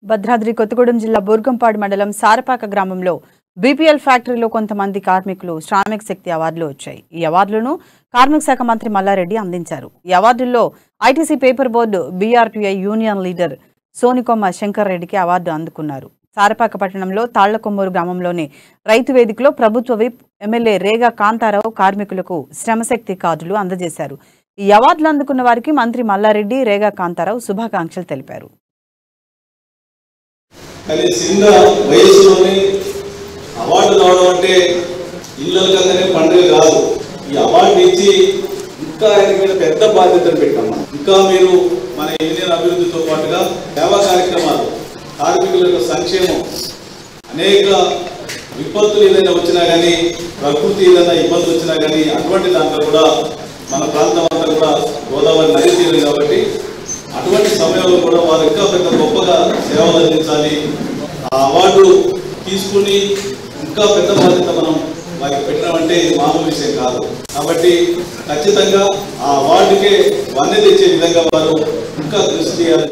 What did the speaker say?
భద్రాద్రి కొత్తగూడెం జిల్లా బూర్గంపాడు మండలం సారపాక గ్రామంలో బీపీఎల్ ఫ్యాక్టరీలో కొంతమంది కార్మికులు శ్రామిక శక్తి అవార్డులు వచ్చాయి. ఈ అవార్డులను కార్మిక శాఖ మంత్రి మల్లారెడ్డి అందించారు. ఈ అవార్డుల్లో ఐటీసీ పేపర్ బోర్డు బీఆర్టీఐ యూనియన్ లీడర్ సోనికొమ్మ శంకర్ రెడ్డికి అవార్డు అందుకున్నారు. సారపాక పట్టణంలో తాళ్లకొమ్మూరు గ్రామంలోని రైతు వేదికలో ప్రభుత్వ విప్ ఎమ్మెల్యే రేగా కాంతారావు కార్మికులకు శ్రమశక్తి కార్డులు అందజేశారు. ఈ అవార్డులు అందుకున్న వారికి మంత్రి మల్లారెడ్డి, రేగా కాంతారావు శుభాకాంక్షలు తెలిపారు. అవార్డు రావడం అంటే ఇళ్ళకనే పండుగ కాదు. ఈ అవార్డు ఇచ్చి ఇంకా ఆయన మీద పెద్ద బాధ్యతలు పెట్టాం. ఇంకా మీరు మన యూనియన్ అభివృద్ధితో పాటుగా సేవా కార్యక్రమాలు, కార్మికుల యొక్క సంక్షేమం, అనేక విపత్తులు ఏదైనా వచ్చినా కానీ, ప్రకృతి ఏదైనా ఇబ్బందులు వచ్చినా కానీ, అటువంటి దాంట్లో కూడా మన ప్రాంతం అంతా కూడా గోదావరి నది తీరం కాబట్టి అటువంటి సమయంలో కూడా వారు ఇంకా పెద్ద గొప్పగా సేవలు అందించాలి. ఆ అవార్డు తీసుకుని ఇంకా పెద్ద బాధ్యత మనం వారికి పెట్టినామంటే మామూలు విషయం కాదు. కాబట్టి ఖచ్చితంగా ఆ అవార్డుకే వన్నె తెచ్చే విధంగా వారు ఇంకా కృషి చేయాలి.